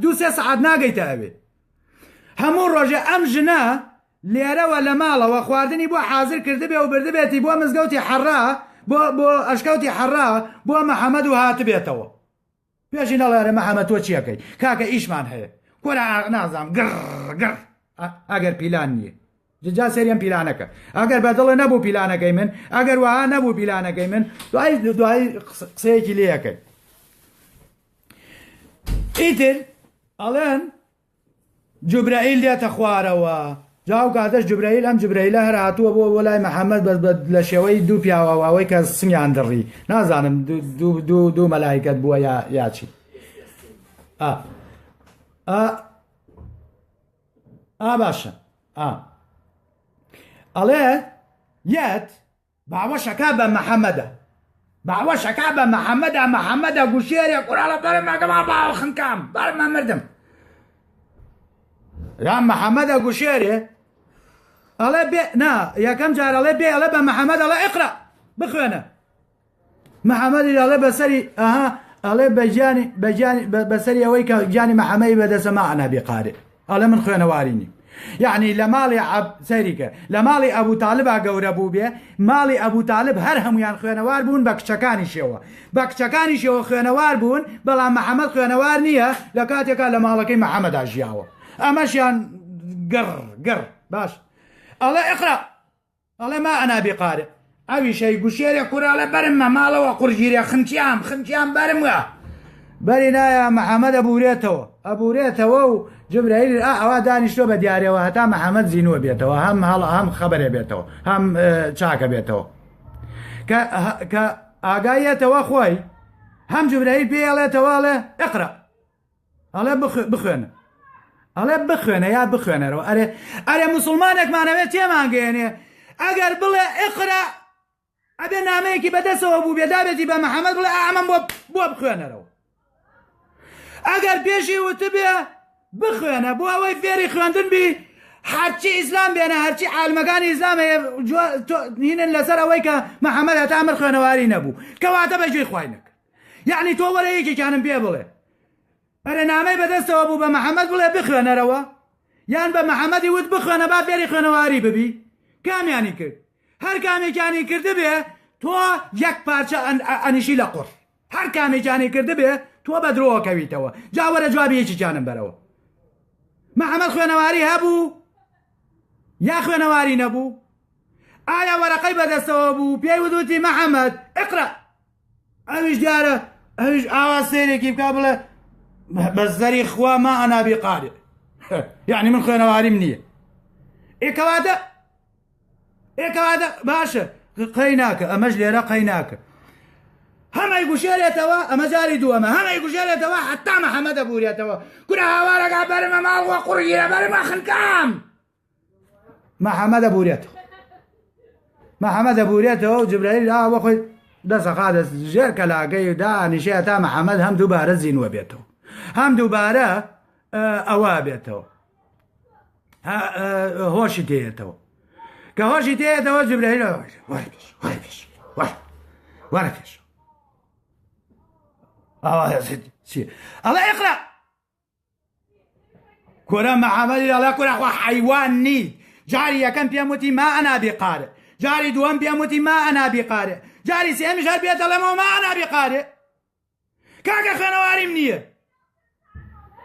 [SPEAKER 1] 2-3 سەعات ناگەیتە ئەوێ هەموو ڕۆژێ ئەم ژنە لێرەوە لە ماڵەوە خواردنی بۆ حازر کردبێ و بردبێتی بۆ مزگەوتی حەڕا بۆ ئەشکەوتی حەڕا بۆ محەممەد و هاتبێتەوە پێشی نەڵێرە محەممەد تۆ چیەکەی کاکە ئیشمان هەیە کۆرە نازام گڕ ئەگەر پیلان نییە جا سەریان پیلانەکە ئەگەر بەدڵە نەبوو پیلانەکەی من ئەگەر وها نەبوو پیلانەکەی من دوای قسەیەکی لێەکەی ئیتر ئەڵێن جوبرائیل دێتە خوارەوە جاو کاتەش جوبرائیل ئەم جوبرائیلە هەر هاتووە بۆ لای محەممەد لە شێوەی دوو پیاوەوەی کە سنگیان دڕی نازانم دوو مەلایکەت بووە یاچی باشە ئەڵێ یەت باوەشەکە بە محەممەدە باوەشەکە بە محەممەدە گوشێرێ قورالە بەرمەگەما باوە خنکام بەرمە مردم یان محەممەدە گوشێرێ ئەڵێ بێ نا یەکەم جار ئەڵێ بێ ئەڵێ بە محەممەد ئەڵێ ئیقرا بخوێنە محەممەدی ئەڵێ بەسەری ئەها ئەڵێ بەسەری ئەوەی کە گیانی محەممەدی بەدەسەما ئەنابی قارێ ئەڵێ من خوێنەوارینی یعنی لە ماڵی سەریکە لە ماڵی ئەبوو تاالبا گەورە بوو بێ ماڵی ئەبوو تاالب هەر هەمویان خوێنەوار بوون بە کچەکانیشەوە بە کچەکانیشەوە خوێنەوار بوون بەڵام محەممەد خوێنەوار نییە لە کاتێکا لە ماڵەکەی محەممەدا ژیاوە ئەمەشیان گڕ باش ئەڵێ ئیقرا ئەڵێ ما ئەنابی قارێ ئەویشەی گوشێرێ کوراڵە بەرممە ماڵەوە قورژگیرێ خنچیان بەرمە بەری نایە محەممەد ئەبورێتەوە و جبرائیل ئەوە دانیشتۆ بە دیارەوە هەتا محەممەد زینوە بێتەوە هەم خەبەرێ بێتەوە هەم چاکە بێتەوە کە ئاگایەتەوە خۆی هەم جبرائیل پێ ئەڵێتەوە ئەڵێ ئیقرا ئەڵێ بخوێنە ئەڵێ بخوێنە یا بخوێنەرەوە ئەرێ موسڵمانێکمانەوێت تێمانگەێنێ ئەگەر بڵێ ئیقرا ئەبێ نامەیەکی بەدەستەوە بوو بێدابێتی بە محەممەد بڵێ ئەمەم بۆ بخوێنەرەوە ئەگەر پێشی وتبێ بخوێنە بۆ ئەوەی فێری خوێندن بی هەرچی ئیسلام بێنە هەرچی عالمەکانی ئیسلام هینن لەسەر ئەوەی کە محەممەد هەتا ئەمر خوێنەواری نەبوو کەواتە بەگوێی خوای نەکە یعنی تۆ وەرە یەکێکیانم پێ بڵێ ئەرێ نامەی بەدەستەوە بوو بە محەممەد بڵێ بخوێنەرەوە یان بە محەممەدی وت بخوێنە با فێری خوێنەواری ببی کامیانی کرد هەر کامێکیانی کردبێ تۆ یەک پارچە ئەنیشی لە قوڕ هەر کامێکیانی کردبێ تۆ بە درۆکەویتەوە جاوەرە جوابی یەکێکیانم بەرەوە محەممەد خوێنەواری هەبوو یا خوێنەواری نەبوو ئایا وەرەقەی بەدەستەوە بوو پێی وتوتی محەممەد ئیقرا ئەویش دیارە ئەویش ئاوا سێرێکی بکا بڵێ بەزەری خوا ما ئەنابی قارێ یعنی من خوێنەواریم نییە ئێکەواتە باشە قەی ناکە ئەمەش لێرە قەی ناکە هەمەی گوشێرێتەوە ئەمە جاری دووەمە هەمەی گوشێرێتەوە حتا محەممەدە بورێتەوە کورە هاوارەکە بەرمە ماڵوە قوڕگیرە بەرمە خنکام محەممەدە بورێتەوە و جبرائیل ئاوە خۆی دەسەقا ژێر کەلاگەی دانیشێ تا محەممەد هەم دووبارە زینوە بێتەوە هەم دووبارە ئەوە بێتەوە هۆشی تێتەوە کە هۆشی تێتەوە جبرائیل وەرە پێش ئەڵێ ئیقرا کورە محەممەدی ئەڵێ کورە خوا حەیوان نی جاری یەکەم پێم وتی ما ئەنابی قارێ جاری دووەم پێم وتی ما ئەنابی قارێ جاری سێمیش هەر بێتەڵێمەوە ما ئەنابی قارێ کاکە خوێنەواریم نییە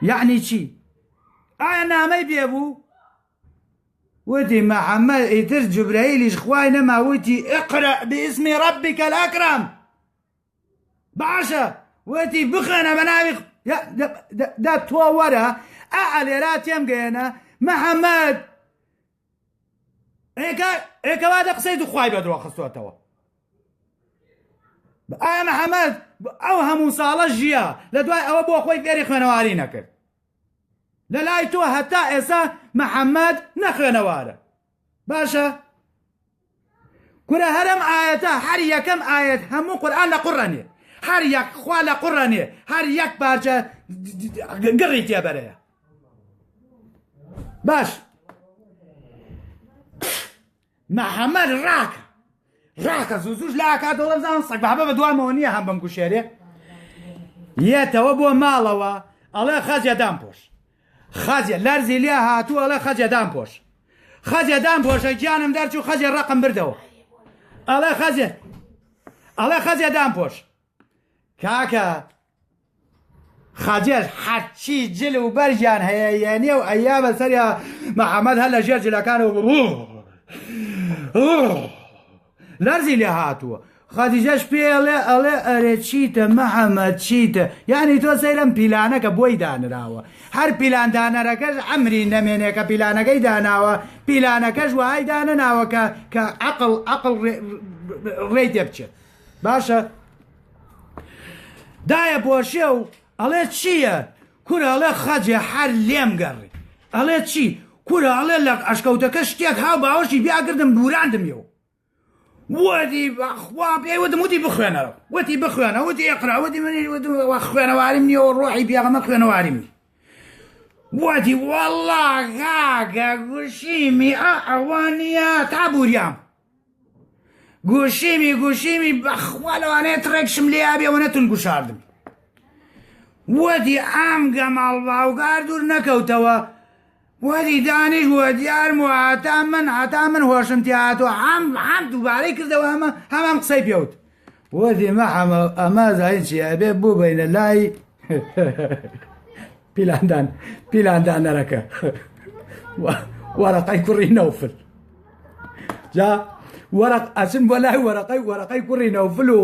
[SPEAKER 1] يعني چی ئایا نامەی بێبوو وتی محەممەد ئیتر جوبرەیلیش خوای نەماوتی اقرأ باسم ربك الأكرم باشە وتی بخوێنە بە ناوی دا تۆ وەرە لێرا تێم گەێنە محەممەد ئێکەوا دە قسەی دوخوای بە درۆ خستوەتەوە ئایا محەممەد ئەو هەموو ساڵە ژیە لە دوای ئەوە بۆ خۆی فێری خوێنەواری نەکرد لە لای تۆ هەتا ئێستا محەممەد نەخوێنەوارە باشە کورە هەرم ئاەتە هەر یەکەم ئاەت هەموو قورئان لە قوڕەنێ هەر یەک خوا لە قوڕەنێ هەر یەک پارچە گڕی تێبەرەیە باش محەممەد ڕاکە زوو لاکات دەڵێ بزانم سەگ بابە بە دوامەوە نییە هەم بم کوشێرێ یێتەوە بۆ ماڵەوە ئەڵێ خەجە دامپۆش خەجە لەرزی لێ هاتوو ئەڵێ خەجە دامپۆش خەجە دامپۆشە گیانم دەرچوو خەجە ڕقم بردەوە ئەڵێ خەجە دامپۆش کاکە خەجەر هەرچی جل و بەرجیان هەیە یانێ و ئەیا بەسەریا محەممەد هەر لە ژێر جلەکانەوە لەرزی لێ هاتووە خەدیجەش پێڵێ ئەڵێ ئەرێ چیتە محەممەد چیتە یعنی تۆ سەیرم پیلانەکە بۆی دانراوە هەر پیلاندانەرەکەش ئەمری نەمێنێکە پیلانەکەی داناوە پیلانەکەش وهای دانەناوە کە عەقڵ ڕێی تێ بچێت باشە دایە پۆشێ و ئەڵێ چییە کورە ئەڵێ خەجێ هەر لێم گەڕی ئەڵێ چی کورە ئەڵێ لە ئەشکەوتەکە شتێک هاو باوەشی بیاگردم دووراندمیەوە وەتی بەخوا پێیوتم وتی بخوێنەوە وتی بخوێنە وتی ئێقرا وتی منی خوێنەواریم نییەوە ڕۆحی پێغەمبەر خوێنەواریم نی وتی وەڵڵا کاکە گوشیمی ئەوە نییە تا بوریام گوشیمی بەخوا لەوانەیە تڕێکشم لێ یابێەوە نەتون گوشاردم وەتی ئەم گەماڵ باوگار دوور نەکەوتەوە وەری دانیش وە دیارم و هەتا من هۆشم تیاتۆ هەم دووبارەی کردەوە هەمام قسەی پێوت وەتی مەحەمە ئەمە زای چی ئەبێ بوو بینە لای پیلاندانەرەکە وەرەقەی کوڕی نەوفل جا ئەچن بۆ لای وەرەقەی کوڕی نەوفل و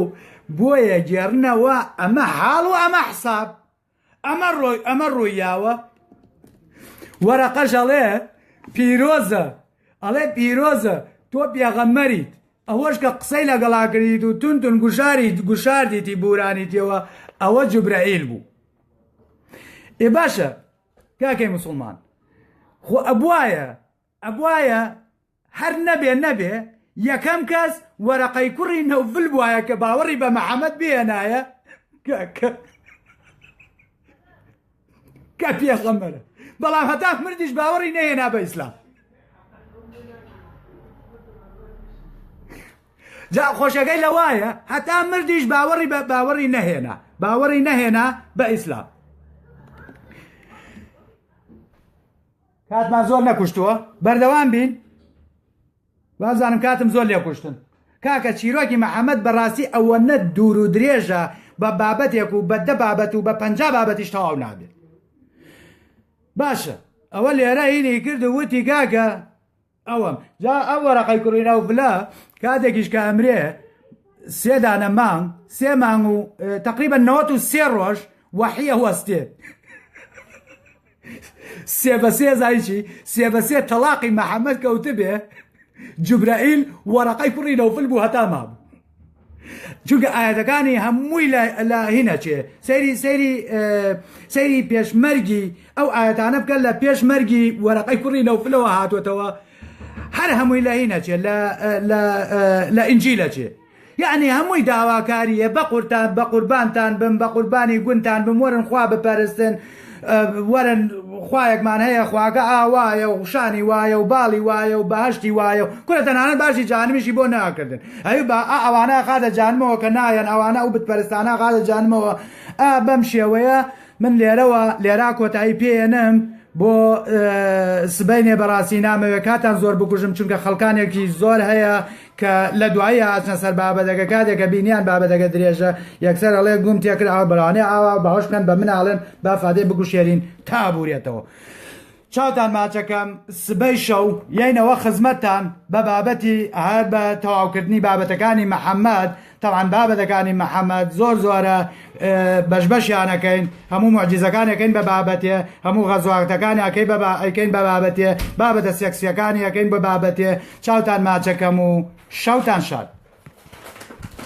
[SPEAKER 1] بۆیە گێڕنەوە ئەمە حاڵ و ئەمە حساب ئەمە ڕوویاوە وەرەقەش ئەڵێ پیرۆزە تۆ پێغەمبەریت ئەوەش کە قسەی لەگەڵا کردیت و تونتون گوشاردیتی بورانیتەوە ئەوە جوبرەئیل بوو ئێ باشە کاکەی موسڵمان خۆ ئەبوایە هەر نەبێ یەکەم کەس وەرەقەی کوڕی نەوفل بوایە کە باوەڕی بە محەممەد بێنایە کە پێغەمبەرە بەڵام هەتا مردیش باوەڕی نەهێنا بە ئیسلام جا خۆشەکەی لەوایە هەتا مردیش باوەڕی نەهێنا بە ئیسلام کاتمان زۆر نەکوشتووە بەردەوام بین وازانم کاتم زۆر لێ کوشتن کاکە چیرۆکی محەممەد بەڕاستی ئەوەنە دوور و درێژە بە بابەتێک و بە 10 بابەت و بە 50 بابەتیش تەواو نابێت باشە ئەوە لێرە هینی کرد و وتی کاکە ئەوەم جا ئەو وەرەقەی کوڕی نەوفلە کاتێکیش کە ئەمرێ 3 دانە مانگ 3 مانگ و تقریبا 93 ڕۆژ وەحیە وەستێت 3 بە 3 زایچی 3 بە 3 تەلاقی محەممەد کەوتە بێ جوبرەئیل وەرەقەی کوڕی نەوفل بوو هەتا مابوو چونکە ئاەتەکانی هەمووی لە هینە چێ سەیری پێشمەرگی ئەو ئاەتانە بکەن لە پێشمەرگی وەرەقەی کوڕی نەوفلەوە هاتوۆتەوە هەر هەمووی لە هینە چێ لە ئینجیلە چێ یعنی هەمووی داواکاریە بە قوربانتان بم بە قوربانی گونتان بم وەرن خوا بپەرستن وەرن خوایەکمان هەیە خواگە ئاوایە و شانی وایە و باڵی وایە و باشتی وایە و کورە تەنانەت باشی جانمیشی بۆ ناکردن ئەوی بە ئەوانە خاتە جانمەوە کە نایەن ئەوانە ئەو بتپەرستانە خاتە جانمەوە بەم شێوەیە من لێرا کۆتایی پێێنم بۆ سبەینێ بەڕاستی نامەوێت کاتان زۆر بکوژم چونکە خەڵکانێکی زۆر هەیە کە لە دوایی هاتنە سەر بابەتەکە کاتێکە بینیان بابەتەکە درێژە یەکسەر ئەڵێ گوم تێکرد ئاوا بەڵانێ ئاوا باوەش بکەن بە مناڵێن با فادێ بگوشێرین تا بورێتەوە. چاوتان ماچەکەم سبەی شەو یینەوە خزمەتتان بە بابەتی هەر بە تەواوکردنی بابەتەکانی محەممەد تەوان بابەتەکانی محەممەد زۆر زۆرە بەشبەشیانەکەین هەموو معجزەکانەکەین بە بابەتێ هەموو غەزواتەکانی ئەەکەین بە بابەتێ بابەتە سێکسیەکانی ئەەکەین بە بابەتێ چاوتان ماچەکەم و شەوتان شاد.